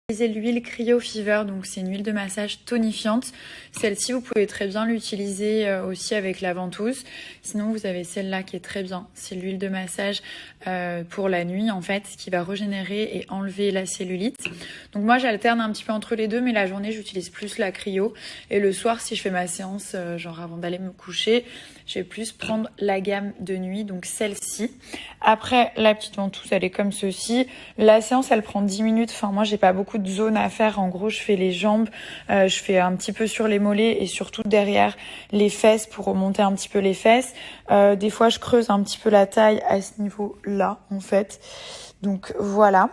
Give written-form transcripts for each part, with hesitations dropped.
L'huile Cryo Fever, donc c'est une huile de massage tonifiante. Celle-ci, vous pouvez très bien l'utiliser aussi avec la ventouse. Sinon, vous avez celle-là qui est très bien. C'est l'huile de massage pour la nuit, en fait, qui va régénérer et enlever la cellulite. Donc moi, j'alterne un petit peu entre les deux, mais la journée, j'utilise plus la cryo. Et le soir, si je fais ma séance, genre avant d'aller me coucher, je vais plus prendre la gamme de nuit, donc celle-ci. Après, la petite ventouse, elle est comme ceci. La séance, elle prend 10 minutes. Enfin, moi, j'ai pas beaucoup de zones à faire. En gros, je fais les jambes, je fais un petit peu sur les mollets et surtout derrière les fesses pour remonter un petit peu les fesses. Des fois, je creuse un petit peu la taille à ce niveau-là, en fait. Donc, voilà.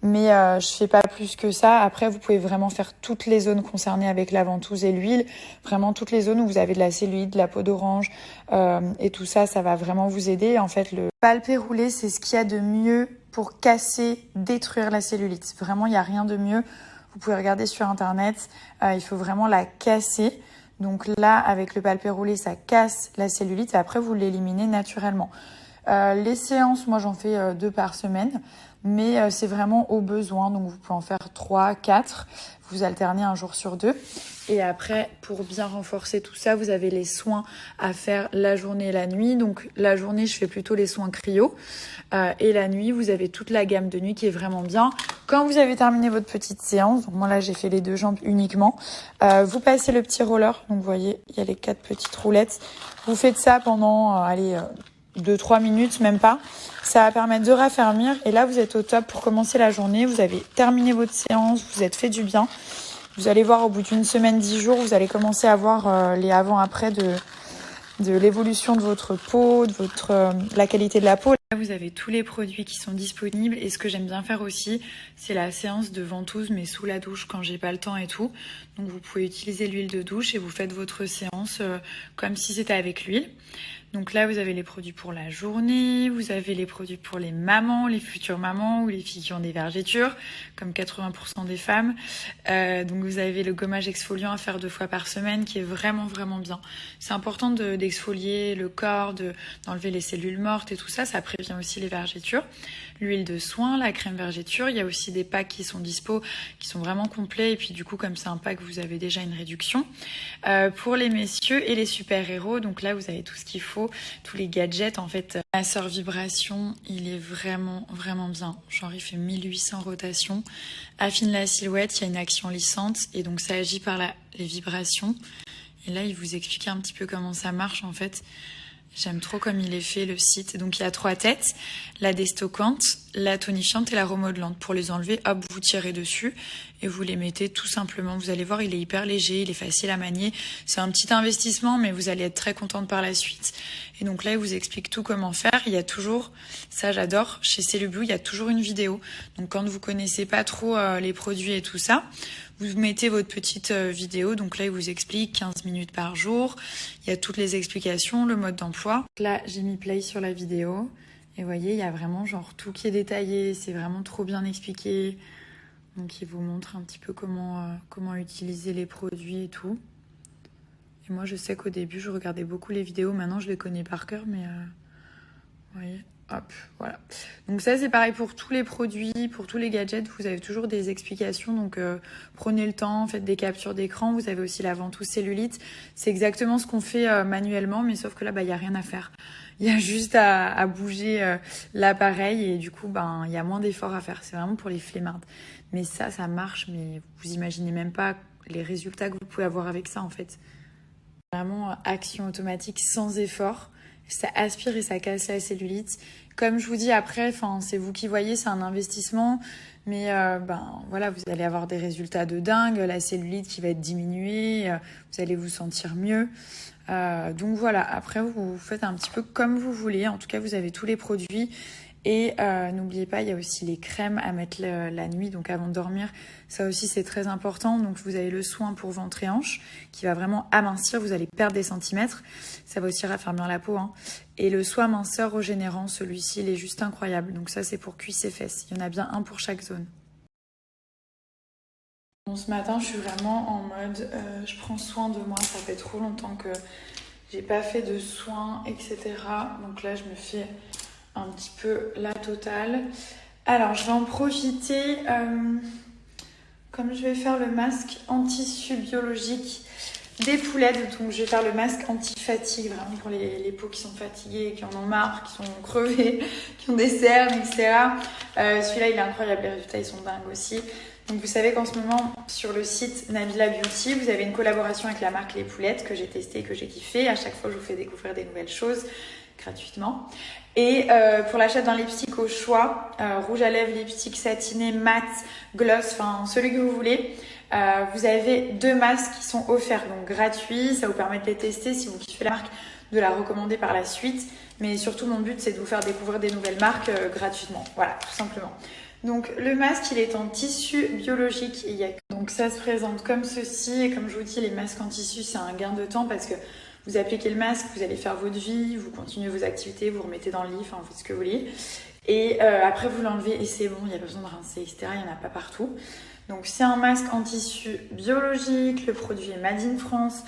Mais je fais pas plus que ça. Après, vous pouvez vraiment faire toutes les zones concernées avec la ventouse et l'huile. Vraiment toutes les zones où vous avez de la cellulite, de la peau d'orange et tout ça, ça va vraiment vous aider. En fait, le palpé roulé, c'est ce qu'il y a de mieux pour casser, détruire la cellulite. Vraiment, il n'y a rien de mieux. Vous pouvez regarder sur Internet. Il faut vraiment la casser. Donc là, avec le palpé roulé, ça casse la cellulite et après, vous l'éliminez naturellement. Les séances, moi, j'en fais 2 par semaine. Mais c'est vraiment au besoin, donc vous pouvez en faire 3, 4, vous alternez un jour sur 2. Et après, pour bien renforcer tout ça, vous avez les soins à faire la journée et la nuit. Donc la journée, je fais plutôt les soins cryo. Et la nuit, vous avez toute la gamme de nuit qui est vraiment bien. Quand vous avez terminé votre petite séance, donc moi là j'ai fait les 2 jambes uniquement, vous passez le petit roller. Donc vous voyez, il y a les 4 petites roulettes. Vous faites ça pendant, 2-3 minutes, même pas. Ça va permettre de raffermir et là vous êtes au top pour commencer la journée. Vous avez terminé votre séance, vous êtes fait du bien. Vous allez voir au bout d'une semaine, 10 jours, vous allez commencer à voir les avant-après de l'évolution de votre peau, de la qualité de la peau. Là vous avez tous les produits qui sont disponibles et ce que j'aime bien faire aussi, c'est la séance de ventouse mais sous la douche quand j'ai pas le temps et tout. Donc vous pouvez utiliser l'huile de douche et vous faites votre séance comme si c'était avec l'huile. Donc là, vous avez les produits pour la journée, vous avez les produits pour les mamans, les futures mamans ou les filles qui ont des vergetures, comme 80% des femmes. Donc vous avez le gommage exfoliant à faire 2 fois par semaine qui est vraiment, vraiment bien. C'est important d'exfolier le corps, d'enlever les cellules mortes et tout ça. Ça prévient aussi les vergetures. L'huile de soin, la crème vergeture. Il y a aussi des packs qui sont dispo, qui sont vraiment complets. Et puis du coup, comme c'est un pack, vous avez déjà une réduction. Pour les messieurs et les super-héros, donc là, vous avez tout ce qu'il faut, tous les gadgets. En fait, masseur vibration, il est vraiment, vraiment bien. Genre, il fait 1800 rotations. Affine la silhouette, il y a une action lissante. Et donc, ça agit par les vibrations. Et là, il vous explique un petit peu comment ça marche, en fait. J'aime trop comme il est fait, le site. Donc, il y a 3 têtes. La déstockante, la tonifiante et la remodelante. Pour les enlever, hop, vous tirez dessus et vous les mettez tout simplement. Vous allez voir, il est hyper léger, il est facile à manier. C'est un petit investissement, mais vous allez être très contente par la suite. Et donc là, il vous explique tout comment faire. Il y a toujours, ça j'adore, chez Cellublue, il y a toujours une vidéo. Donc quand vous connaissez pas trop les produits et tout ça, vous mettez votre petite vidéo. Donc là, il vous explique 15 minutes par jour. Il y a toutes les explications, le mode d'emploi. Là, j'ai mis play sur la vidéo. Et vous voyez, il y a vraiment genre tout qui est détaillé. C'est vraiment trop bien expliqué. Donc il vous montre un petit peu comment utiliser les produits et tout. Et moi, je sais qu'au début, je regardais beaucoup les vidéos. Maintenant, je les connais par cœur, mais vous voyez, hop, voilà. Donc ça, c'est pareil pour tous les produits, pour tous les gadgets. Vous avez toujours des explications. Donc prenez le temps, faites des captures d'écran. Vous avez aussi la ventouse cellulite. C'est exactement ce qu'on fait manuellement, mais sauf que là, il n'y a rien à faire. Il y a juste à bouger l'appareil et du coup, il y a moins d'efforts à faire. C'est vraiment pour les flemmardes. Mais ça marche, mais vous imaginez même pas les résultats que vous pouvez avoir avec ça, en fait. Vraiment action automatique sans effort. Ça aspire et ça casse la cellulite. Comme je vous dis après, c'est vous qui voyez, c'est un investissement. Mais voilà, vous allez avoir des résultats de dingue. La cellulite qui va être diminuée. Vous allez vous sentir mieux. Donc voilà, après vous faites un petit peu comme vous voulez. En tout cas, vous avez tous les produits. Et n'oubliez pas, il y a aussi les crèmes à mettre la nuit, donc avant de dormir. Ça aussi, c'est très important. Donc, vous avez le soin pour ventre et hanche qui va vraiment amincir. Vous allez perdre des centimètres. Ça va aussi raffermir la peau. Et le soin minceur régénérant, celui-ci, il est juste incroyable. Donc ça, c'est pour cuisses et fesses. Il y en a bien un pour chaque zone. Bon, ce matin, je suis vraiment en mode je prends soin de moi. Ça fait trop longtemps que j'ai pas fait de soins, etc. Donc là, je me fais un petit peu la totale. Alors, je vais en profiter comme je vais faire le masque en tissu biologique des poulettes, donc je vais faire le masque anti-fatigue, vraiment pour les peaux qui sont fatiguées, qui en ont marre, qui sont crevées, qui ont des cernes, etc. Celui-là, il est incroyable, les résultats, ils sont dingues aussi. Donc vous savez qu'en ce moment, sur le site Nabila Beauty, vous avez une collaboration avec la marque Les Poulettes que j'ai testée et que j'ai kiffé. À chaque fois, je vous fais découvrir des nouvelles choses gratuitement. Et pour l'achat d'un lipstick au choix, rouge à lèvres, lipstick satiné, mat, gloss, enfin celui que vous voulez, vous avez 2 masques qui sont offerts, donc gratuits. Ça vous permet de les tester si vous kiffez la marque, de la recommander par la suite. Mais surtout, mon but, c'est de vous faire découvrir des nouvelles marques gratuitement. Voilà, tout simplement. Donc le masque, il est en tissu biologique. Donc ça se présente comme ceci. Et comme je vous dis, les masques en tissu, c'est un gain de temps parce que vous appliquez le masque, vous allez faire votre vie, vous continuez vos activités, vous remettez dans le lit, enfin vous faites ce que vous voulez. Et après vous l'enlevez et c'est bon, il n'y a pas besoin de rincer, etc. Il n'y en a pas partout. Donc c'est un masque en tissu biologique, le produit est made in France.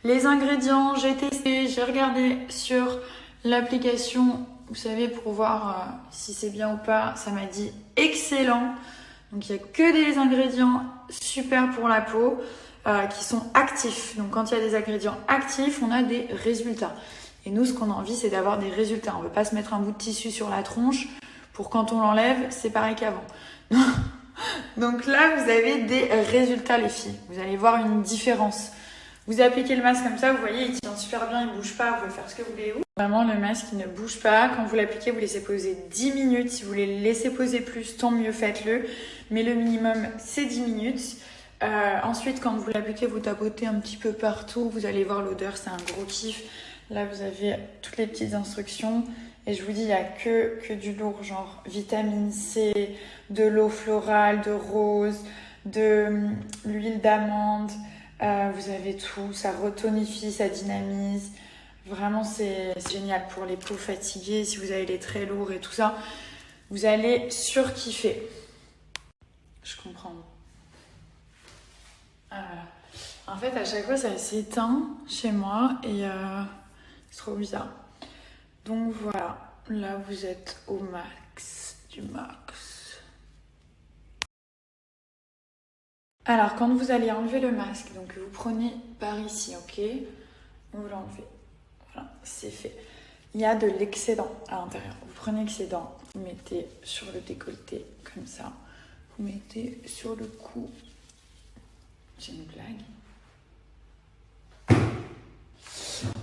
Les ingrédients, j'ai testé, j'ai regardé sur l'application, vous savez, pour voir si c'est bien ou pas. Ça m'a dit excellent. Donc il n'y a que des ingrédients super pour la peau. Qui sont actifs. Donc quand il y a des ingrédients actifs, on a des résultats. Et nous, ce qu'on a envie, c'est d'avoir des résultats. On ne veut pas se mettre un bout de tissu sur la tronche pour quand on l'enlève, c'est pareil qu'avant. Donc là, vous avez des résultats, les filles. Vous allez voir une différence. Vous appliquez le masque comme ça, vous voyez, il tient super bien, il ne bouge pas, vous pouvez faire ce que vous voulez. Vraiment, le masque, il ne bouge pas. Quand vous l'appliquez, vous laissez poser 10 minutes. Si vous voulez le laisser poser plus, tant mieux, faites-le. Mais le minimum, c'est 10 minutes. Ensuite, quand vous l'appliquez, vous tapotez un petit peu partout. Vous allez voir l'odeur, c'est un gros kiff. Là, vous avez toutes les petites instructions. Et je vous dis, il n'y a que du lourd, genre vitamine C, de l'eau florale, de rose, de l'huile d'amande. Vous avez tout. Ça retonifie, ça dynamise. Vraiment, c'est génial pour les peaux fatiguées. Si vous avez les traits lourds et tout ça, vous allez surkiffer. Je comprends. En fait, à chaque fois, ça s'éteint chez moi et c'est trop bizarre. Donc voilà, là vous êtes au max du max. Alors, quand vous allez enlever le masque, donc vous prenez par ici, ok? Vous l'enlevez. Voilà, c'est fait. Il y a de l'excédent à l'intérieur. Vous prenez l'excédent, vous mettez sur le décolleté, comme ça. Vous mettez sur le cou. C'est une blague.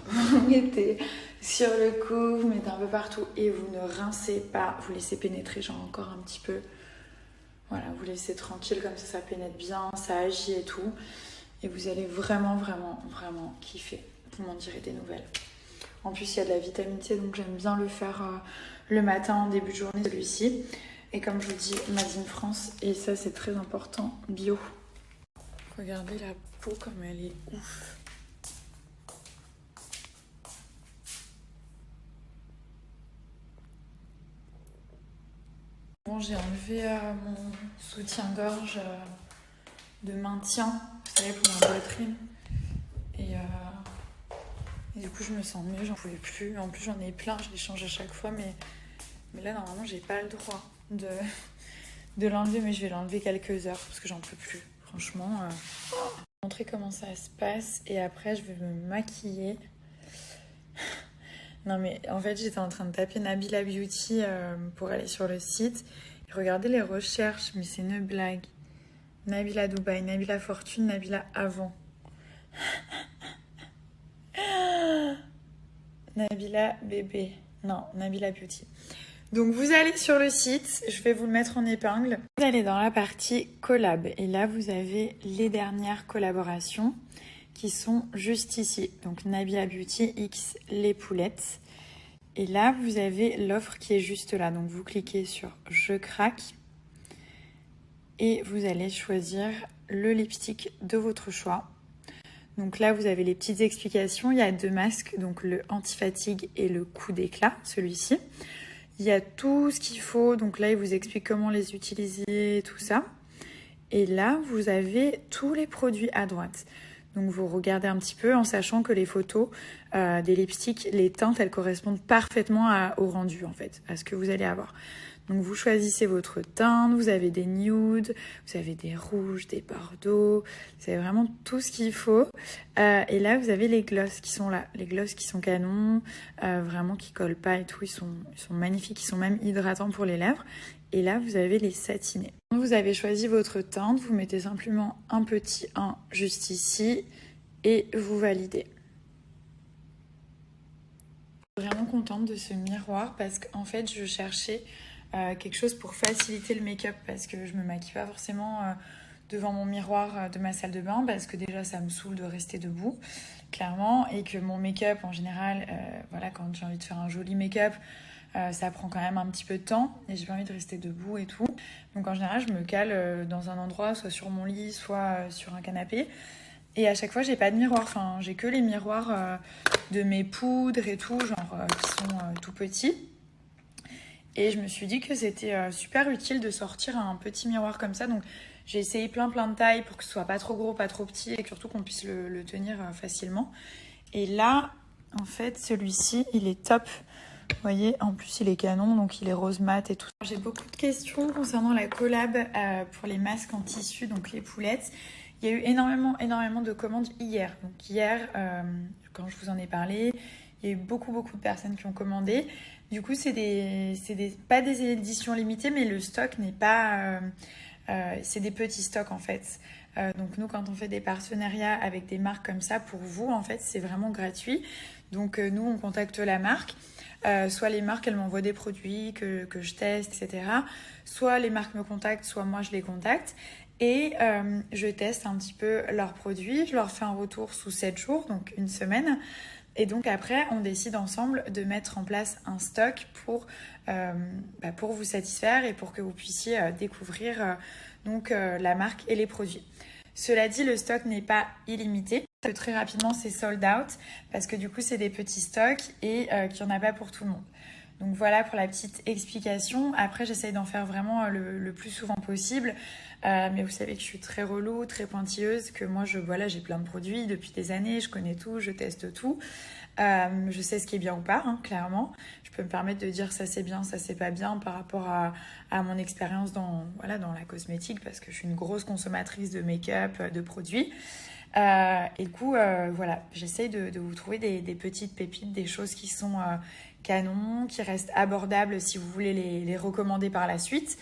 Vous mettez sur le cou, vous mettez un peu partout et vous ne rincez pas. Vous laissez pénétrer genre encore un petit peu. Voilà, vous laissez tranquille comme ça pénètre bien, ça agit et tout. Et vous allez vraiment, vraiment, vraiment kiffer. Vous m'en direz des nouvelles. En plus, il y a de la vitamine C, donc j'aime bien le faire le matin en début de journée, celui-ci. Et comme je vous dis, made in France. Et ça, c'est très important, bio. Regardez la peau comme elle est ouf. Bon, j'ai enlevé mon soutien-gorge de maintien, vous savez, pour ma poitrine. Et du coup, je me sens mieux, j'en pouvais plus. En plus, j'en ai plein, je les change à chaque fois. Mais là, normalement, j'ai pas le droit de l'enlever. Mais je vais l'enlever quelques heures parce que j'en peux plus. Franchement, je vais vous montrer comment ça se passe. Et après, je vais me maquiller. Non mais en fait j'étais en train de taper Nabila Beauty pour aller sur le site. Et regardez les recherches, mais c'est une blague. Nabila Dubaï, Nabila Fortune, Nabila avant. Nabila bébé. Non, Nabila Beauty. Donc vous allez sur le site, je vais vous le mettre en épingle. Vous allez dans la partie collab et là vous avez les dernières collaborations qui sont juste ici. Donc Nabila Beauty X les poulettes. Et là, vous avez l'offre qui est juste là. Donc vous cliquez sur Je craque et vous allez choisir le lipstick de votre choix. Donc là, vous avez les petites explications. Il y a 2 masques, donc le anti-fatigue et le coup d'éclat, celui-ci. Il y a tout ce qu'il faut. Donc là, il vous explique comment les utiliser, tout ça. Et là, vous avez tous les produits à droite. Donc vous regardez un petit peu en sachant que les photos des lipsticks, les teintes, elles correspondent parfaitement au rendu en fait, à ce que vous allez avoir. Donc vous choisissez votre teinte, vous avez des nudes, vous avez des rouges, des bordeaux, vous avez vraiment tout ce qu'il faut. Et là vous avez les glosses qui sont là, les glosses qui sont canons, vraiment qui collent pas et tout, ils sont magnifiques, ils sont même hydratants pour les lèvres. Et là vous avez les satinés. Vous avez choisi votre teinte, vous mettez simplement un petit 1 juste ici et vous validez. Je suis vraiment contente de ce miroir parce qu'en fait je cherchais quelque chose pour faciliter le make-up parce que je me maquille pas forcément devant mon miroir de ma salle de bain parce que déjà ça me saoule de rester debout clairement et que mon make-up en général voilà, quand j'ai envie de faire un joli make-up ça prend quand même un petit peu de temps et j'ai pas envie de rester debout et tout, donc en général je me cale dans un endroit, soit sur mon lit, soit sur un canapé. Et à chaque fois, j'ai pas de miroir. Enfin, j'ai que les miroirs de mes poudres et tout, genre qui sont tout petits. Et je me suis dit que c'était super utile de sortir un petit miroir comme ça. Donc, j'ai essayé plein de tailles pour que ce soit pas trop gros, pas trop petit et surtout qu'on puisse le tenir facilement. Et là, en fait, celui-ci, il est top. Vous voyez, en plus, il est canon, donc il est rose mat et tout. J'ai beaucoup de questions concernant la collab pour les masques en tissu, donc les poulettes. Il y a eu énormément de commandes hier. Donc hier, quand je vous en ai parlé, il y a eu beaucoup de personnes qui ont commandé. Du coup, c'est pas des éditions limitées, mais le stock n'est pas... c'est des petits stocks en fait. Donc nous, quand on fait des partenariats avec des marques comme ça, pour vous, en fait, c'est vraiment gratuit. Donc nous, on contacte la marque. Soit les marques, elles m'envoient des produits que je teste, etc. Soit les marques me contactent, soit moi, je les contacte. Et je teste un petit peu leurs produits. Je leur fais un retour sous 7 jours, donc une semaine. Et donc après, on décide ensemble de mettre en place un stock pour vous satisfaire et pour que vous puissiez découvrir la marque et les produits. Cela dit, le stock n'est pas illimité. Très rapidement, c'est sold out parce que du coup, c'est des petits stocks et qu'il n'y en a pas pour tout le monde. Donc voilà pour la petite explication. Après, j'essaye d'en faire vraiment le plus souvent possible. Mais vous savez que je suis très relou, très pointilleuse, que moi, j'ai plein de produits depuis des années, je connais tout, je teste tout. Je sais ce qui est bien ou pas, hein, clairement. Je peux me permettre de dire ça c'est bien, ça c'est pas bien par rapport à mon expérience dans la cosmétique parce que je suis une grosse consommatrice de make-up, de produits. Et du coup, j'essaye de vous trouver des petites pépites, des choses qui sont canons, qui restent abordables si vous voulez les recommander par la suite.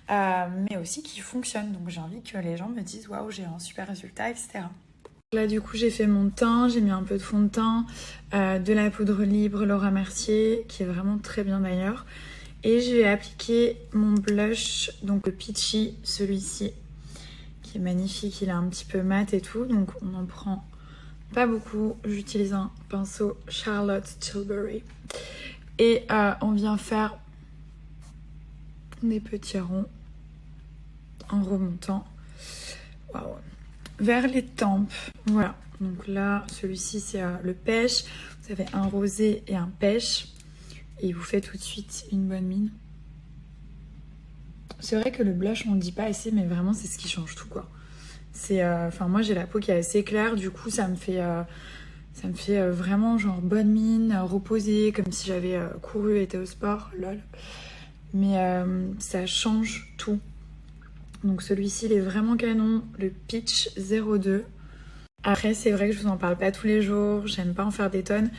Mais aussi qui fonctionnent. Donc j'ai envie que les gens me disent waouh, j'ai un super résultat, etc. Là du coup j'ai fait mon teint, j'ai mis un peu de fond de teint, de la poudre libre Laura Mercier qui est vraiment très bien d'ailleurs, et je vais appliquer mon blush, donc le Peachy, celui-ci qui est magnifique, il est un petit peu mat et tout, donc on en prend pas beaucoup. J'utilise un pinceau Charlotte Tilbury et on vient faire des petits ronds en remontant vers les tempes. Voilà, donc là celui-ci c'est le pêche. Vous avez un rosé et un pêche et il vous fait tout de suite une bonne mine. C'est vrai que le blush on le dit pas assez, mais vraiment c'est ce qui change tout quoi. C'est moi j'ai la peau qui est assez claire, du coup ça me fait vraiment genre bonne mine, reposée, comme si j'avais couru et été au sport, lol. Mais ça change tout. Donc celui-ci il est vraiment canon, le Peach 02. Après c'est vrai que je vous en parle pas tous les jours, j'aime pas en faire des tonnes,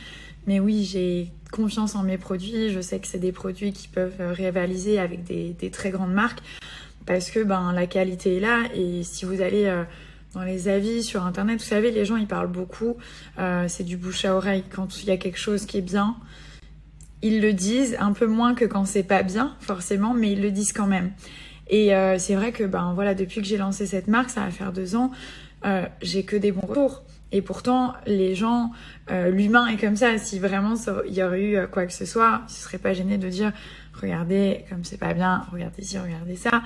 mais oui j'ai confiance en mes produits, je sais que c'est des produits qui peuvent rivaliser avec des très grandes marques parce que la qualité est là. Et si vous allez dans les avis sur internet, vous savez les gens ils parlent beaucoup, c'est du bouche à oreille. Quand il y a quelque chose qui est bien, ils le disent, un peu moins que quand c'est pas bien forcément, mais ils le disent quand même. Et c'est vrai que depuis que j'ai lancé cette marque, ça va faire 2 ans, j'ai que des bons retours. Et pourtant, les gens, l'humain est comme ça. Si vraiment il y aurait eu quoi que ce soit, ils ne seraient pas gênés de dire regardez, comme c'est pas bien, regardez ci, regardez ça.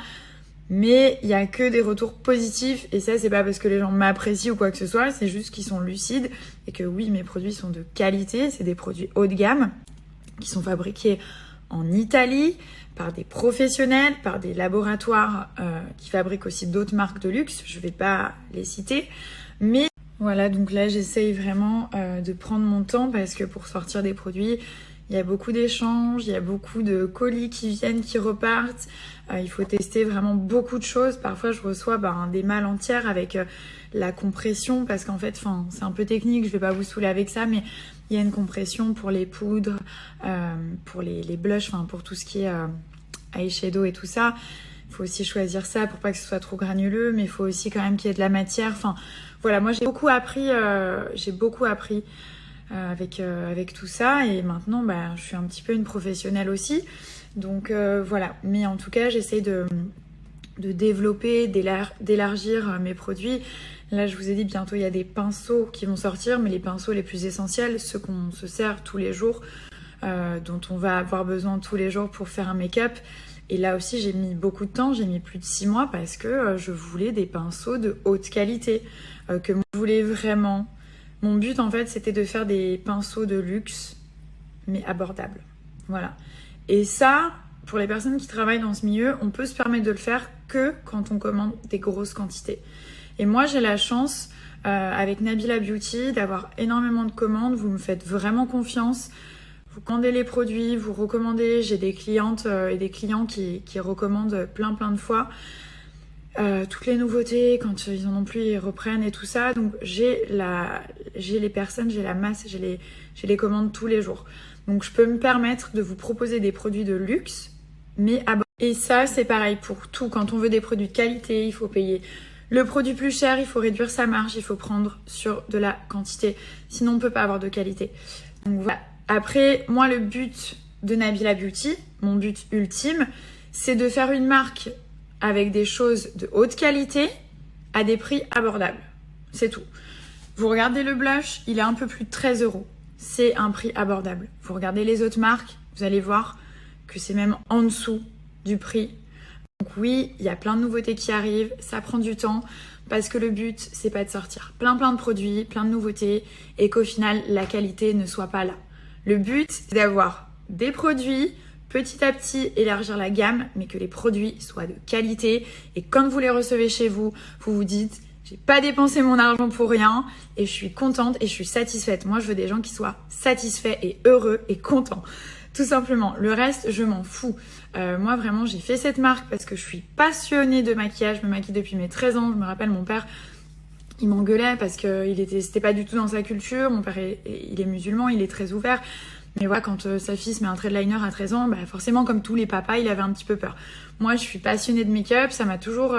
Mais il n'y a que des retours positifs. Et ça, c'est pas parce que les gens m'apprécient ou quoi que ce soit, c'est juste qu'ils sont lucides. Et que oui, mes produits sont de qualité, c'est des produits haut de gamme qui sont fabriqués en Italie par des professionnels, par des laboratoires qui fabriquent aussi d'autres marques de luxe. Je vais pas les citer, mais voilà, donc là j'essaye vraiment de prendre mon temps parce que pour sortir des produits, il y a beaucoup d'échanges, il y a beaucoup de colis qui viennent, qui repartent. Il faut tester vraiment beaucoup de choses. Parfois, je reçois des malles entières avec la compression parce qu'en fait, c'est un peu technique, je vais pas vous saouler avec ça, mais il y a une compression pour les poudres, pour les blushs, pour tout ce qui est eyeshadow et tout ça. Il faut aussi choisir ça pour pas que ce soit trop granuleux, mais il faut aussi quand même qu'il y ait de la matière. Voilà, moi j'ai beaucoup appris avec tout ça, et maintenant je suis un petit peu une professionnelle aussi. Donc voilà, mais en tout cas j'essaie de développer, d'élargir mes produits. Là je vous ai dit, bientôt il y a des pinceaux qui vont sortir, mais les pinceaux les plus essentiels, ceux qu'on se sert tous les jours, dont on va avoir besoin tous les jours pour faire un make-up. Et là aussi j'ai mis beaucoup de temps, j'ai mis plus de 6 mois parce que je voulais des pinceaux de haute qualité, que je voulais vraiment. Mon but en fait c'était de faire des pinceaux de luxe mais abordables. Voilà. Et ça, pour les personnes qui travaillent dans ce milieu, on peut se permettre de le faire que quand on commande des grosses quantités. Et moi j'ai la chance avec Nabila Beauty d'avoir énormément de commandes, vous me faites vraiment confiance. Vous commandez les produits, vous recommandez. J'ai des clientes et des clients qui recommandent plein de fois. Toutes les nouveautés, quand ils en ont plus, ils reprennent et tout ça. Donc j'ai les personnes, j'ai la masse, j'ai les commandes tous les jours. Donc je peux me permettre de vous proposer des produits de luxe, mais à bas. Et ça, c'est pareil pour tout. Quand on veut des produits de qualité, il faut payer le produit plus cher, il faut réduire sa marge, il faut prendre sur de la quantité. Sinon, on ne peut pas avoir de qualité. Donc voilà. Après, moi, le but de Nabila Beauty, mon but ultime, c'est de faire une marque avec des choses de haute qualité à des prix abordables. C'est tout. Vous regardez le blush, il est un peu plus de 13 €. C'est un prix abordable. Vous regardez les autres marques, vous allez voir que c'est même en dessous du prix. Donc oui, il y a plein de nouveautés qui arrivent, ça prend du temps parce que le but, c'est pas de sortir plein de produits, plein de nouveautés et qu'au final, la qualité ne soit pas là. Le but, c'est d'avoir des produits, petit à petit élargir la gamme, mais que les produits soient de qualité. Et quand vous les recevez chez vous, vous vous dites, j'ai pas dépensé mon argent pour rien et je suis contente et je suis satisfaite. Moi, je veux des gens qui soient satisfaits et heureux et contents. Tout simplement. Le reste, je m'en fous. Moi, vraiment, j'ai fait cette marque parce que je suis passionnée de maquillage. Je me maquille depuis mes 13 ans. Je me rappelle, mon père, il m'engueulait parce que c'était pas du tout dans sa culture. Mon père, il est musulman, il est très ouvert. Mais voilà, quand sa fille se met un trait de liner à 13 ans, forcément, comme tous les papas, il avait un petit peu peur. Moi, je suis passionnée de make-up. Ça m'a toujours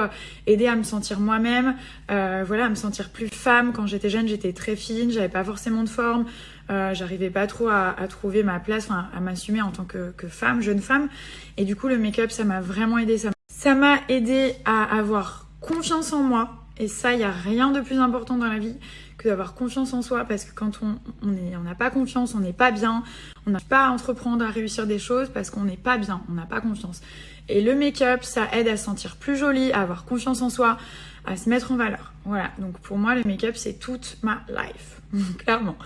aidée à me sentir moi-même, à me sentir plus femme. Quand j'étais jeune, j'étais très fine, j'avais pas forcément de forme. J'arrivais pas trop à trouver ma place, à m'assumer en tant que femme, jeune femme. Et du coup, le make-up, ça m'a vraiment aidée. Ça m'a aidée à avoir confiance en moi. Et ça, il n'y a rien de plus important dans la vie que d'avoir confiance en soi, parce que quand on n'a pas confiance, on n'est pas bien, on n'arrive pas à entreprendre, à réussir des choses parce qu'on n'est pas bien, on n'a pas confiance. Et le make-up, ça aide à se sentir plus jolie, à avoir confiance en soi, à se mettre en valeur. Voilà, donc pour moi, le make-up, c'est toute ma life, clairement.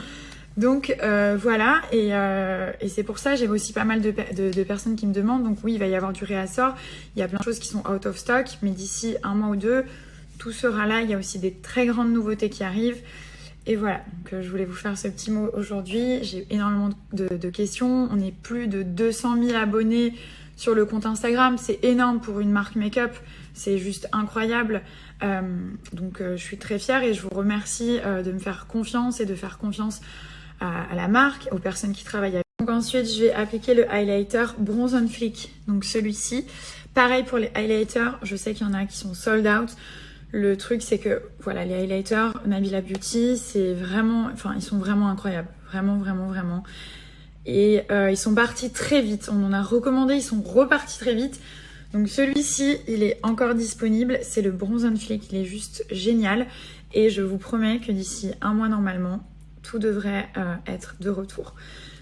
Donc voilà, et c'est pour ça j'ai aussi pas mal de personnes qui me demandent. Donc oui, il va y avoir du réassort, il y a plein de choses qui sont out of stock, mais d'ici 1 mois ou 2, tout sera là. Il y a aussi des très grandes nouveautés qui arrivent. Et voilà, donc je voulais vous faire ce petit mot aujourd'hui. J'ai énormément de questions. On est plus de 200 000 abonnés sur le compte Instagram. C'est énorme pour une marque make-up. C'est juste incroyable. Donc je suis très fière et je vous remercie de me faire confiance et de faire confiance à la marque, aux personnes qui travaillent avec. Donc ensuite, je vais appliquer le highlighter Bronze on Fleek. Donc celui-ci. Pareil pour les highlighters. Je sais qu'il y en a qui sont sold out. Le truc, c'est que, voilà, les highlighters Nabila Beauty, c'est vraiment, ils sont vraiment incroyables. Vraiment, vraiment, vraiment. Et ils sont partis très vite. On en a recommandé, ils sont repartis très vite. Donc celui-ci, il est encore disponible. C'est le Bronze on Fleek. Il est juste génial. Et je vous promets que d'ici 1 mois, normalement, tout devrait être de retour.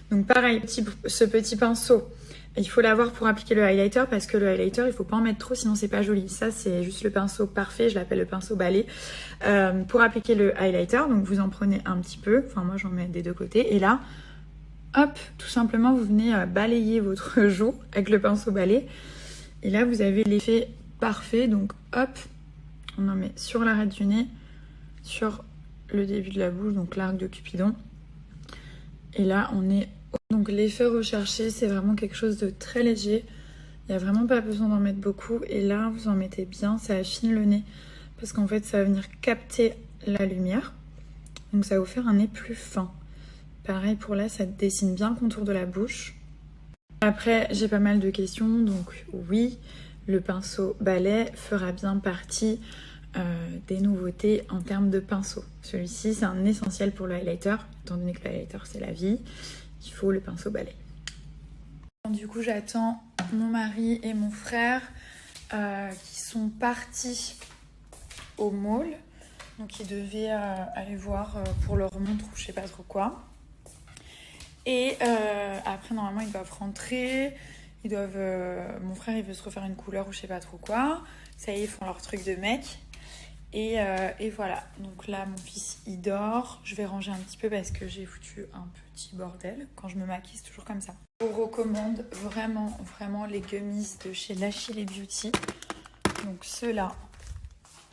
Donc pareil, ce petit pinceau, il faut l'avoir pour appliquer le highlighter parce que le highlighter, il faut pas en mettre trop, sinon c'est pas joli. Ça, c'est juste le pinceau parfait, je l'appelle le pinceau balai. Pour appliquer le highlighter, donc vous en prenez un petit peu, enfin moi j'en mets des 2 côtés. Et là, hop, tout simplement, vous venez balayer votre joue avec le pinceau balai. Et là, vous avez l'effet parfait. Donc hop, on en met sur l'arête du nez, sur le début de la bouche, donc l'arc de Cupidon. Et là, on est Donc l'effet recherché, c'est vraiment quelque chose de très léger. Il n'y a vraiment pas besoin d'en mettre beaucoup. Et là, vous en mettez bien, ça affine le nez. Parce qu'en fait, ça va venir capter la lumière. Donc ça va vous faire un nez plus fin. Pareil pour là, ça dessine bien le contour de la bouche. Après, j'ai pas mal de questions. Donc oui, le pinceau balai fera bien partie des nouveautés en termes de pinceau. Celui-ci, c'est un essentiel pour le highlighter. Étant donné que le highlighter, c'est la vie, il faut le pinceau balai. Du coup, j'attends mon mari et mon frère qui sont partis au mall. Donc, ils devaient aller voir pour leur montre ou je sais pas trop quoi. Et après, normalement, ils doivent rentrer. Mon frère, il veut se refaire une couleur ou je sais pas trop quoi. Ça y est, ils font leur truc de mec. Et voilà. Donc là, mon fils, il dort. Je vais ranger un petit peu parce que j'ai foutu un petit bordel. Quand je me maquille, c'est toujours comme ça. Je vous recommande vraiment, vraiment les gummies de chez L'Achille Beauty. Donc ceux-là,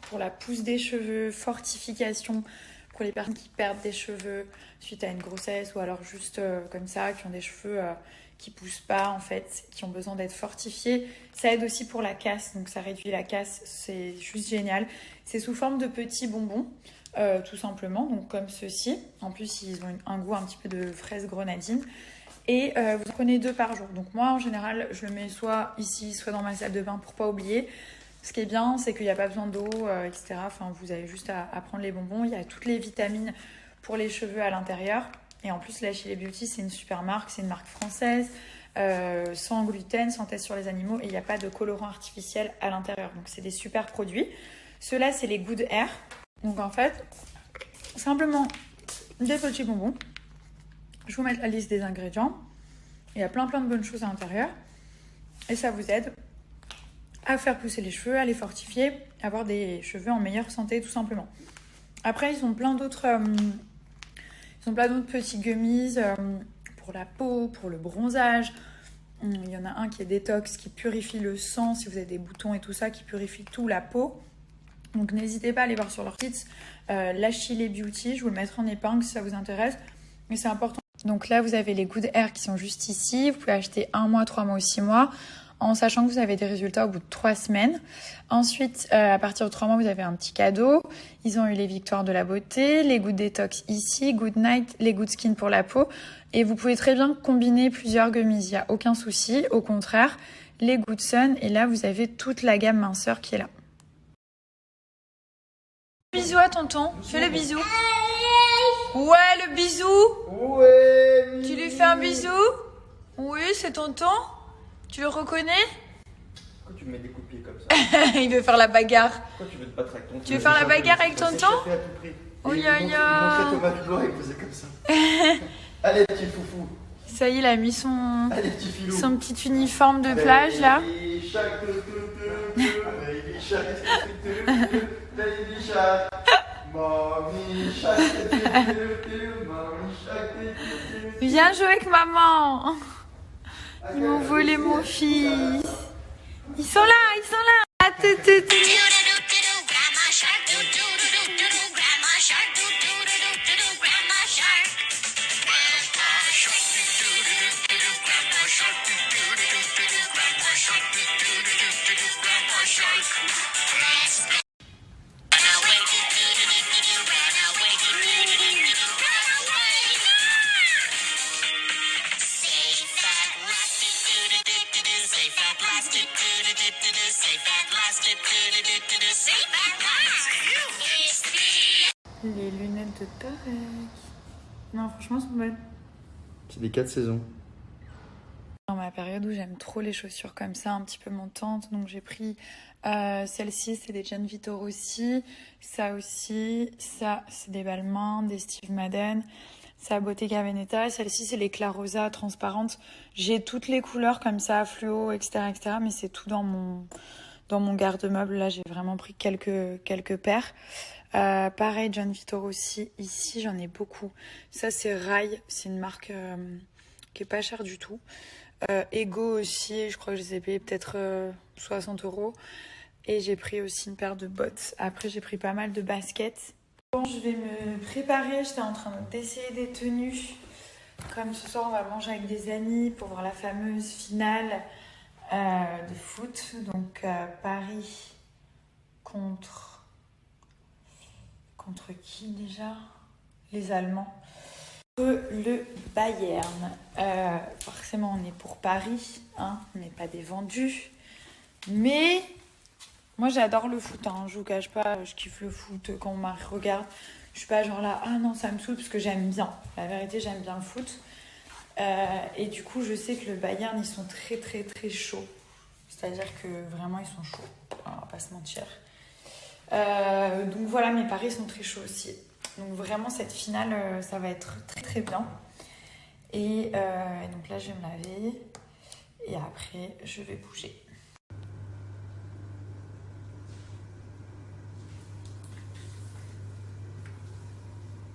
pour la pousse des cheveux, fortification pour les personnes qui perdent des cheveux suite à une grossesse ou alors juste comme ça, qui ont des cheveux qui poussent pas en fait, qui ont besoin d'être fortifiés. Ça aide aussi pour la casse, donc ça réduit la casse, c'est juste génial. C'est sous forme de petits bonbons, tout simplement, donc comme ceci. En plus, ils ont un goût un petit peu de fraise grenadine. Et vous en prenez 2 par jour. Donc moi, en général, je le mets soit ici, soit dans ma salle de bain pour pas oublier. Ce qui est bien, c'est qu'il n'y a pas besoin d'eau, etc. Enfin, vous avez juste à prendre les bonbons. Il y a toutes les vitamines pour les cheveux à l'intérieur. Et en plus, L'Achille Beauty, c'est une super marque. C'est une marque française, sans gluten, sans test sur les animaux. Et il n'y a pas de colorant artificiel à l'intérieur. Donc, c'est des super produits. Ceux-là, c'est les Good Air. Donc, en fait, simplement des petits bonbons. Je vous mets la liste des ingrédients. Il y a plein de bonnes choses à l'intérieur. Et ça vous aide à faire pousser les cheveux, à les fortifier, à avoir des cheveux en meilleure santé tout simplement. Après, ils ont plein d'autres petits gummies pour la peau, pour le bronzage. Il y en a un qui est détox, qui purifie le sang, si vous avez des boutons et tout ça, qui purifie tout la peau. Donc n'hésitez pas à aller voir sur leur site L'Achille Beauty, je vous le mettrai en épingle si ça vous intéresse. Mais c'est important. Donc là, vous avez les Good Air qui sont juste ici. Vous pouvez acheter 1 mois, 3 mois ou 6 mois. En sachant que vous avez des résultats au bout de 3 semaines. Ensuite, à partir de 3 mois, vous avez un petit cadeau. Ils ont eu les Victoires de la beauté, les Good Detox ici, Good Night, les Good Skin pour la peau. Et vous pouvez très bien combiner plusieurs gummies, il n'y a aucun souci. Au contraire, les Good Sun. Et là, vous avez toute la gamme minceur qui est là. Bisous à tonton, fais le bisou. Ouais, le bisou. Ouais. Tu lui fais un bisou? Oui, c'est tonton. Tu le reconnais? Pourquoi tu me mets des coups de pied comme ça? Il veut faire la bagarre. Pourquoi tu veux te battre avec tonton? Tu veux faire la bagarre avec tonton? Oh ya ya. Il montrait Thomas Vidor, il faisait comme ça. Allez, petit foufou. Ça y est, il a mis son Allez, petit filou. son petit uniforme de plage là. Baby shark, baby shark, baby shark, mommy shark, mommy shark. Viens jouer avec maman. Ils m'ont volé mon fils. Ils sont là, ils sont là. Ah, les lunettes de Tarek. Non, franchement, elles sont bonnes. C'est des 4 saisons. Dans ma période où j'aime trop les chaussures comme ça, un petit peu montantes, donc j'ai pris celle-ci, c'est des Gianvito aussi, ça aussi, ça c'est des Balmain, des Steve Madden, ça Bottega Veneta, celle-ci c'est les Clarosa transparentes. J'ai toutes les couleurs comme ça, fluo, etc., mais c'est tout dans mon garde-meuble. Là, j'ai vraiment pris quelques paires. Pareil, Gianvito aussi. Ici, j'en ai beaucoup. Ça, c'est Rai. C'est une marque qui est pas chère du tout. Ego aussi, je crois que je les ai payés peut-être 60 €. Et j'ai pris aussi une paire de bottes. Après, j'ai pris pas mal de baskets. Bon, je vais me préparer. J'étais en train d'essayer des tenues Comme ce soir, on va manger avec des amis pour voir la fameuse finale de foot. Donc, Paris contre qui déjà? Les Allemands. Le Bayern. Forcément, on est pour Paris. Hein, on n'est pas des vendus. Mais moi, j'adore le foot. Hein, je vous cache pas, je kiffe le foot quand on regarde. Je suis pas genre là, ah non, ça me saoule parce que j'aime bien. La vérité, j'aime bien le foot. Et du coup, je sais que le Bayern, ils sont très, très, très chauds. C'est-à-dire que vraiment, ils sont chauds. On va pas se mentir. Donc voilà, mes paris sont très chauds aussi. Donc vraiment, cette finale, ça va être très, très bien. Et donc là, je vais me laver. Et après, je vais bouger.